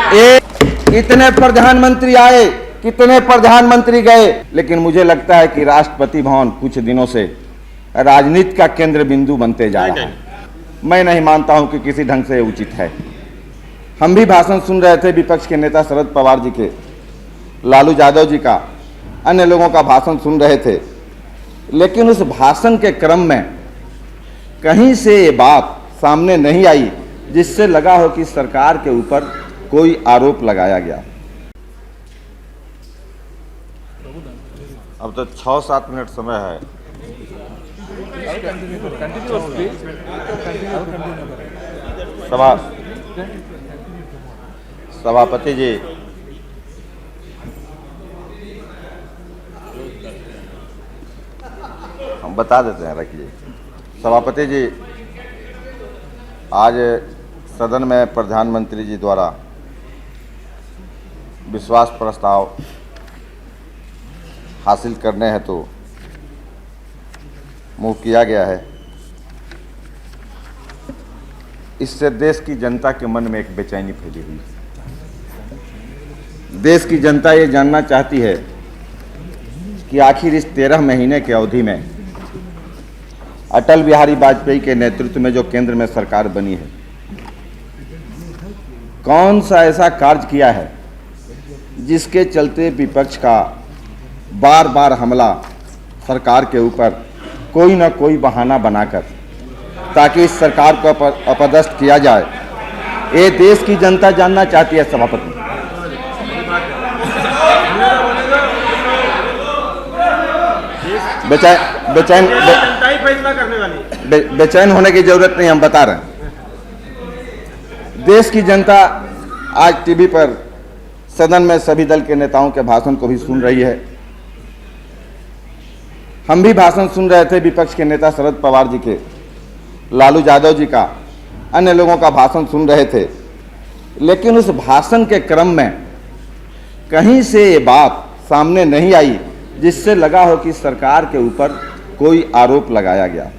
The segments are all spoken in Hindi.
इतने प्रधानमंत्री आए, कितने प्रधानमंत्री गए, लेकिन मुझे लगता है कि राष्ट्रपति भवन कुछ दिनों से राजनीति का केंद्र बिंदु बनते जा रहा है। मैं नहीं मानता हूं कि किसी ढंग से उचित है। हम भी भाषण सुन रहे थे विपक्ष के नेता शरद पवार जी के, लालू यादव जी का, अन्य लोगों का भाषण सुन रहे थे, लेकिन उस भाषण के क्रम में कहीं से ये बात सामने नहीं आई जिससे लगा हो कि सरकार के ऊपर कोई आरोप लगाया गया। अब तो 6-7 मिनट समय है। सभापति जी, हम बता देते हैं, रखिए। सभापति जी, आज सदन में प्रधानमंत्री जी द्वारा विश्वास प्रस्ताव हासिल करने हेतु मुँह किया गया है। इससे देश की जनता के मन में एक बेचैनी फैली हुई है। देश की जनता ये जानना चाहती है कि आखिर इस 13 महीने की अवधि में अटल बिहारी वाजपेयी के नेतृत्व में जो केंद्र में सरकार बनी है, कौन सा ऐसा कार्य किया है जिसके चलते विपक्ष का बार बार हमला सरकार के ऊपर कोई न कोई बहाना बनाकर ताकि इस सरकार को अपदस्थ किया जाए। ये देश की जनता जानना चाहती है। सभापति, बेचैन होने की जरूरत नहीं, हम बता रहे हैं। देश की जनता आज टीवी पर सदन में सभी दल के नेताओं के भाषण को भी सुन रही है। हम भी भाषण सुन रहे थे विपक्ष के नेता शरद पवार जी के, लालू यादव जी का, अन्य लोगों का भाषण सुन रहे थे, लेकिन उस भाषण के क्रम में कहीं से ये बात सामने नहीं आई जिससे लगा हो कि सरकार के ऊपर कोई आरोप लगाया गया।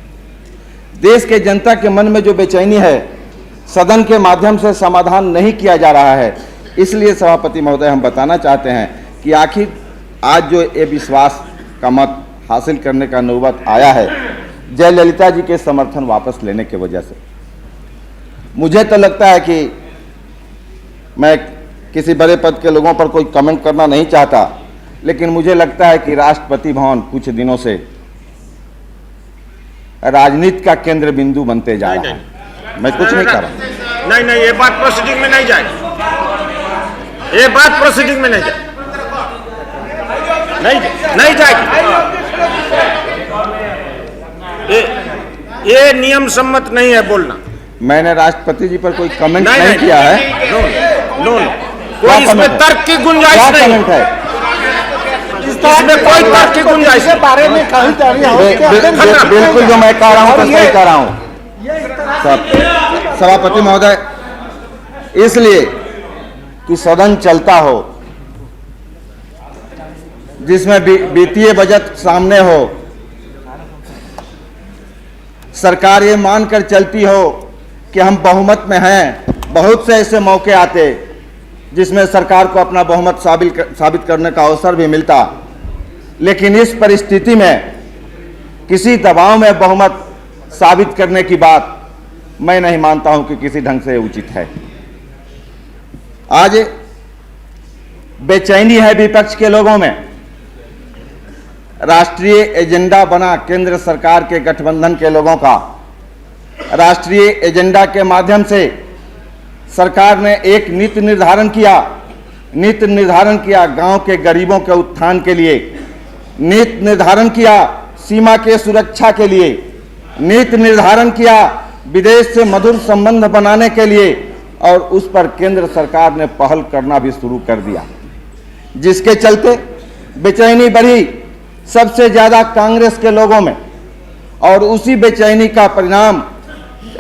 देश के जनता के मन में जो बेचैनी है, सदन के माध्यम से समाधान नहीं किया जा रहा है। इसलिए सभापति महोदय, हम बताना चाहते हैं कि आखिर आज जो ये विश्वास का मत हासिल करने का नौबत आया है, जयललिता जी के समर्थन वापस लेने की वजह से, मुझे तो लगता है कि मैं किसी बड़े पद के लोगों पर कोई कमेंट करना नहीं चाहता, लेकिन मुझे लगता है कि राष्ट्रपति भवन कुछ दिनों से राजनीति का केंद्र बिंदु बनते जा रहा है। मैं कुछ नहीं कर रहा। नहीं, ये बात प्रोसीडिंग में नहीं जाएगी। ये बात प्रोसीडिंग में नहीं जाएगी, नहीं जाएगी। ये नियम सम्मत नहीं है बोलना। मैंने राष्ट्रपति जी पर कोई कमेंट नहीं किया है। नो, कोई इसमें तर्क की गुंजाइश नहीं है। इसमें कोई तर्क की गुंजाइश के बारे में बिल्कुल जो मैं कह रहा हूँ तो सही कह रहा हूँ सभापति महोदय, इसलिए कि सदन चलता हो, जिसमें वित्तीय बजट सामने हो, सरकार ये मानकर चलती हो कि हम बहुमत में हैं। बहुत से ऐसे मौके आते जिसमें सरकार को अपना बहुमत साबित करने का अवसर भी मिलता, लेकिन इस परिस्थिति में किसी दबाव में बहुमत साबित करने की बात मैं नहीं मानता हूं कि किसी ढंग से उचित है। आज बेचैनी है विपक्ष के लोगों में। राष्ट्रीय एजेंडा बना केंद्र सरकार के गठबंधन के लोगों का। राष्ट्रीय एजेंडा के माध्यम से सरकार ने एक नीति निर्धारण किया गांव के गरीबों के उत्थान के लिए, नीति निर्धारण किया सीमा के सुरक्षा के लिए, नीति निर्धारण किया विदेश से मधुर संबंध बनाने के लिए, और उस पर केंद्र सरकार ने पहल करना भी शुरू कर दिया, जिसके चलते बेचैनी बढ़ी सबसे ज्यादा कांग्रेस के लोगों में। और उसी बेचैनी का परिणाम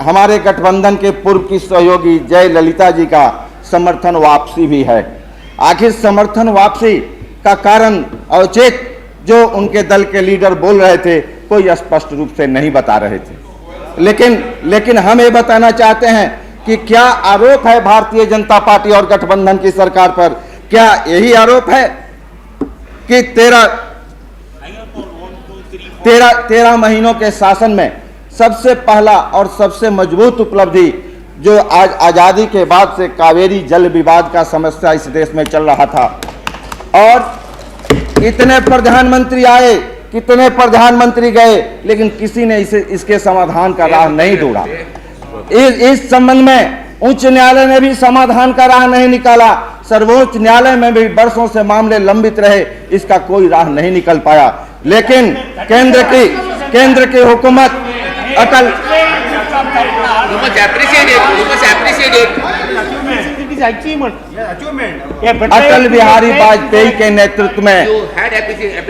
हमारे गठबंधन के पूर्व की सहयोगी जयललिता जी का समर्थन वापसी भी है। आखिर समर्थन वापसी का कारण औचित्य जो उनके दल के लीडर बोल रहे थे, कोई स्पष्ट रूप से नहीं बता रहे थे। लेकिन हम ये बताना चाहते हैं कि क्या आरोप है भारतीय जनता पार्टी और गठबंधन की सरकार पर? क्या यही आरोप है कि 13 महीनों के शासन में सबसे पहला और सबसे मजबूत उपलब्धि जो आज आजादी के बाद से कावेरी जल विवाद का समस्या इस देश में चल रहा था, और इतने प्रधानमंत्री आए, कितने प्रधानमंत्री गए, लेकिन किसी ने इसके समाधान का राह नहीं ढूंढा। इस संबंध में उच्च न्यायालय ने भी समाधान का राह नहीं निकाला, सर्वोच्च न्यायालय में भी वर्षों से मामले लंबित रहे, इसका कोई राह नहीं निकल पाया। लेकिन केंद्र की हुकूमत अटल बिहारी वाजपेयी के नेतृत्व में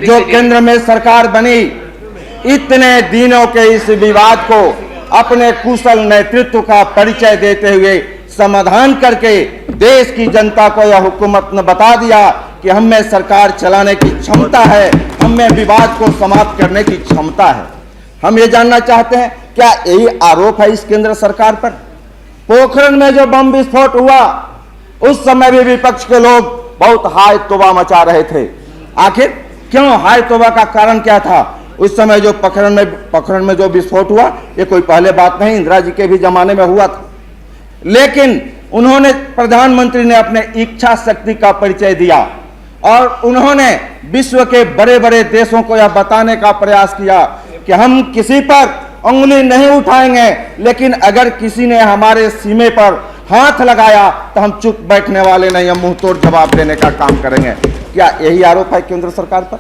जो केंद्र में सरकार बनी, इतने दिनों के इस विवाद को अपने कुशल नेतृत्व का परिचय देते हुए समाधान करके देश की जनता को यह हुकूमत ने बता दिया कि हम में सरकार चलाने की क्षमता है, हम में विवाद को समाप्त करने की क्षमता है। हम ये जानना चाहते हैं, क्या यही आरोप है इस केंद्र सरकार पर? पोखरण में जो बम विस्फोट हुआ, उस समय भी विपक्ष के लोग बहुत हाय तौबा मचा रहे थे। आखिर क्यों? हाय तौबा का कारण क्या था? उस समय जो पोखरण में जो विस्फोट हुआ, ये कोई पहले बात नहीं, इंदिरा जी के भी जमाने में हुआ था। लेकिन उन्होंने, प्रधानमंत्री ने अपने इच्छा शक्ति का परिचय दिया और उन्होंने विश्व के बड़े बड़े देशों को यह बताने का प्रयास किया कि हम किसी पर उंगली नहीं उठाएंगे, लेकिन अगर किसी ने हमारे सीमे पर हाथ लगाया तो हम चुप बैठने वाले नहीं, हम मुंह तोड़ जवाब देने का काम करेंगे। क्या यही आरोप है केंद्र सरकार पर?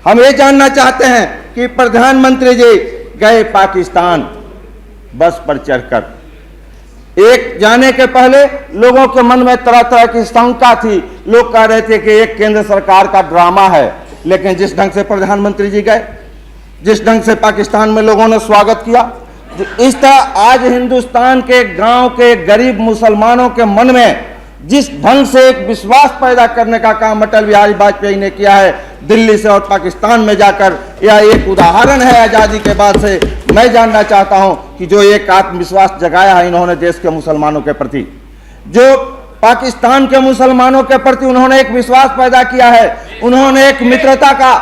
हम ये जानना चाहते हैं कि प्रधानमंत्री जी गए पाकिस्तान बस पर चढ़कर, एक जाने के पहले लोगों के मन में तरह तरह की शंका थी, लोग कह रहे थे कि एक केंद्र सरकार का ड्रामा है। लेकिन जिस ढंग से प्रधानमंत्री जी गए, जिस ढंग से पाकिस्तान में लोगों ने स्वागत किया, इस तरह आज हिंदुस्तान के गांव के गरीब मुसलमानों के मन में जिस ढंग से एक विश्वास पैदा करने का काम अटल बिहारी वाजपेयी ने किया है दिल्ली से और पाकिस्तान में जाकर, यह एक उदाहरण है आजादी के बाद से। मैं जानना चाहता हूं कि जो एक आत्मविश्वास जगाया है इन्होंने देश के मुसलमानों के प्रति, जो पाकिस्तान के मुसलमानों के प्रति उन्होंने एक विश्वास पैदा किया है, उन्होंने एक मित्रता का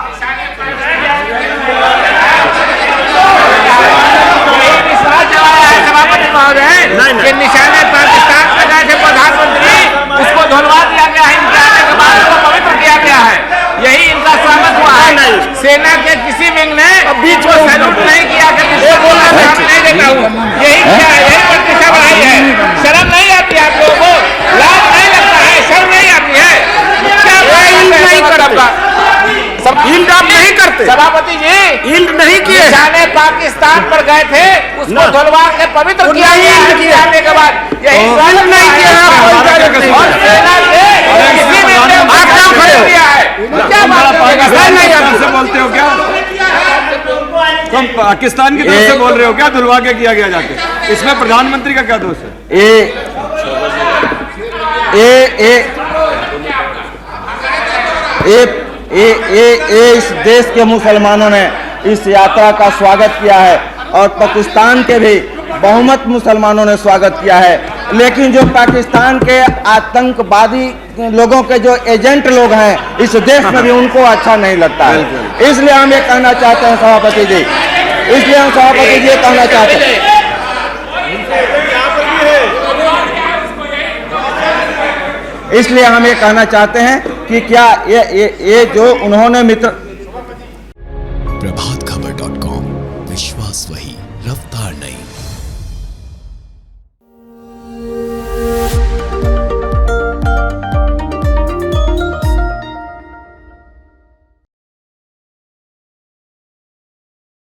निशाने पाकिस्तान में गए थे प्रधानमंत्री, उसको धुलवा दिया गया है, इनके आने के बाद उसको पवित्र किया गया है। यही इनका स्वागत हुआ है। सेना के किसी विंग ने बीच में सैल्यूट नहीं किया कि नहीं देता हूँ, यही क्या है, यही प्रतिष्ठा बढ़ाई है। शर्म नहीं आती है आप लोगों को? लाज नहीं लगता है? शर्म नहीं आती है? नहीं करते सभापति जी, ईल्ड नहीं किए, जाने पाकिस्तान पर गए थे, उसको धुलवा के पवित्र किया गया है आने के बाद। यही नहीं किया बोलते हो क्या? तुम पाकिस्तान की तरफ से बोल रहे हो क्या? धुलवा के किया गया जाके, इसमें प्रधानमंत्री का क्या दोष है? इस देश के मुसलमानों ने इस यात्रा का स्वागत किया है और पाकिस्तान के भी बहुमत मुसलमानों ने स्वागत किया है। लेकिन जो पाकिस्तान के आतंकवादी लोगों के जो एजेंट लोग हैं इस देश में भी उनको अच्छा नहीं लगता है। इसलिए हम ये कहना चाहते हैं सभापति जी, इसलिए हम सभापति जी ये कहना चाहते हैं, इसलिए हम ये कहना चाहते हैं कि क्या ये जो उन्होंने मित्र प्रभातखबर.com, विश्वास वही, रफ्तार नहीं।